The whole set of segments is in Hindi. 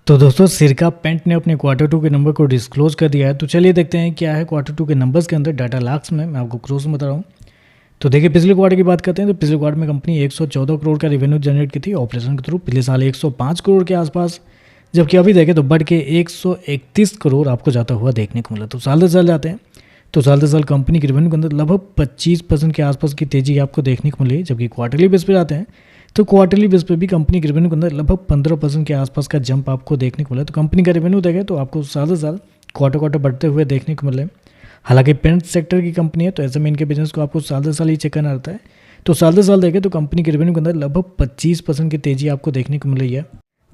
तो दोस्तों सिरका पेंट ने अपने क्वार्टर 2 के नंबर को डिस्क्लोज कर दिया है। तो चलिए देखते हैं क्या है क्वार्टर 2 के नंबर्स के अंदर डाटा लाख्स में। मैं आपको क्रोस में बता रहा हूँ। तो देखिए पिछले क्वार्टर की बात करते हैं तो पिछले क्वार्टर में कंपनी 114 करोड़ का रेवेन्यू जनरेट की थी ऑपरेशन के थ्रू। पिछले साल 105 करोड़ के आसपास, जबकि अभी देखें तो बढ़ के 131 करोड़ आपको जाता हुआ देखने को मिला। तो साल दर साल जाते हैं तो साल दर साल कंपनी के रेवेन्यू के अंदर लगभग 25% के आसपास की तेजी आपको देखने को मिली। जबकि क्वार्टरली बेस पे जाते हैं तो क्वार्टरली बेस पे भी कंपनी के रेवेन्यू के अंदर लगभग 15% के आसपास का जंप आपको देखने को मिला। तो कंपनी का रेवेन्यू देखें तो आपको साल दर साल क्वार्टर बढ़ते हुए देखने को मिले। हालांकि पेंट सेक्टर की कंपनी है तो ऐसे में इनके बिजनेस को आपको साल दर साल ही चेक करना रहता है। तो साल दर साल देखें तो कंपनी के रेवेन्यू के अंदर लगभग 25% की तेजी आपको देखने को मिल रही है।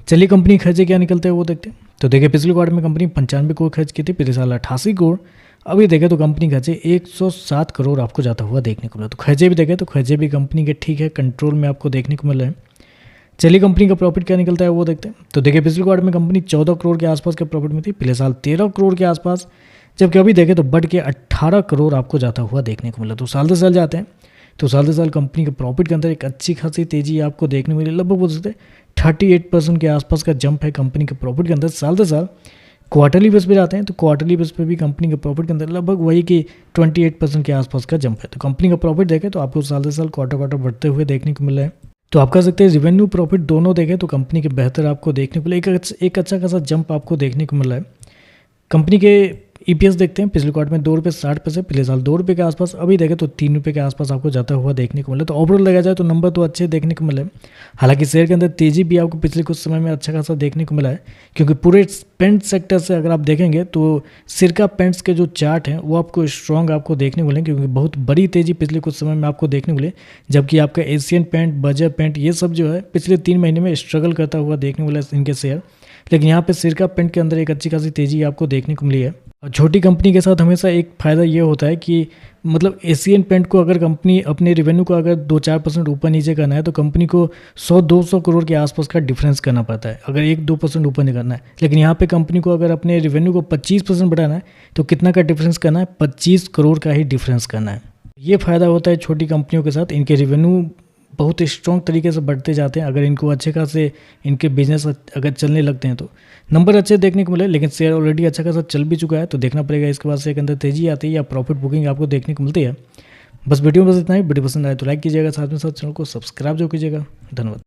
चलिए कंपनी खर्चे क्या निकलते हैं वो देखते हैं। तो देखिए पिछले क्वार्टर में कंपनी 95 करोड़ खर्च की थी, पिछले साल 88 करोड़। अभी देखें तो कंपनी खर्चे 107 करोड़ आपको जाता हुआ देखने को मिला। तो खर्चे भी देखें तो खर्चे भी कंपनी के ठीक है कंट्रोल में आपको देखने को मिल रहे हैं। चलिए कंपनी का प्रॉफिट क्या निकलता है वो देखते हैं। तो देखिए पिछले क्वार्टर में कंपनी 14 करोड़ के आसपास के प्रॉफिट में थी, पिछले साल 13 करोड़ के आसपास, जबकि अभी देखें तो बढ़ के 18 करोड़ आपको जाता हुआ देखने को मिला। तो साल दर साल जाते हैं तो साल दर साल कंपनी के प्रॉफिट के अंदर एक अच्छी खासी तेजी आपको देखने को मिली। लगभग बोल सकते हैं 38% के आसपास का जंप है कंपनी के प्रॉफिट के अंदर साल दर साल। क्वार्टरली बेस पे जाते हैं तो क्वार्टरली बेस पे भी कंपनी के प्रॉफिट के अंदर लगभग वही कि 28% के आसपास का जंप है। तो कंपनी का प्रॉफिट देखें तो आपको साल दर साल क्वार्टर बढ़ते हुए देखने को मिल रहा है। तो आप कह सकते हैं रेवेन्यू प्रॉफिट दोनों देखें तो कंपनी के बेहतर आपको देखने को मिला। एक अच्छा खासा जंप आपको देखने को मिल रहा है। कंपनी के ईपीएस देखते हैं पिछले क्वार्टर में 2 रुपये 60 पैसे, पिछले साल 2 रुपये के आसपास, अभी देखें तो 3 रुपये के आसपास आपको जाता हुआ देखने को मिला। तो ओवरऑल देखा जाए तो नंबर तो अच्छे देखने को मिले। हालांकि शेयर के अंदर तेजी भी आपको पिछले कुछ समय में अच्छा खासा देखने को मिला है, क्योंकि पूरे पेंट सेक्टर से अगर आप देखेंगे तो सिरका पेंट्स के जो चार्ट हैं वो आपको स्ट्रॉन्ग आपको देखने को मिले, क्योंकि बहुत बड़ी तेजी पिछले कुछ समय में आपको देखने को मिले। जबकि आपका एशियन पेंट, बजर पेंट, ये सब जो है पिछले 3 महीने में स्ट्रगल करता हुआ देखने को मिला इनके शेयर। लेकिन यहाँ पे सिरका पेंट के अंदर एक अच्छी खासी तेजी आपको देखने को मिली है। और छोटी कंपनी के साथ हमेशा एक फ़ायदा ये होता है कि मतलब एशियन पेंट को अगर कंपनी अपने रेवेन्यू को अगर 2-4% ऊपर नीचे करना है तो कंपनी को 100-200 करोड़ के आसपास का डिफरेंस करना पड़ता है, अगर 1-2% ऊपर नहीं करना है। लेकिन यहाँ पे कंपनी को अगर अपने रेवेन्यू को 25% बढ़ाना है तो कितना का डिफरेंस करना है, 25 करोड़ का ही डिफरेंस करना है। ये फ़ायदा होता है छोटी कंपनियों के साथ। इनके रेवेन्यू बहुत स्ट्रॉन्ग तरीके से बढ़ते जाते हैं अगर इनको अच्छे खासे इनके बिजनेस अगर चलने लगते हैं तो नंबर अच्छे देखने को मिले। लेकिन शेयर ऑलरेडी अच्छा खासा चल भी चुका है तो देखना पड़ेगा इसके बाद से अंदर तेजी आती है या प्रॉफिट बुकिंग आपको देखने को मिलती है। बस वीडियो में बस इतना ही। वीडियो पसंद आए तो लाइक कीजिएगा, साथ में साथ चैनल को सब्सक्राइब जो कीजिएगा। धन्यवाद।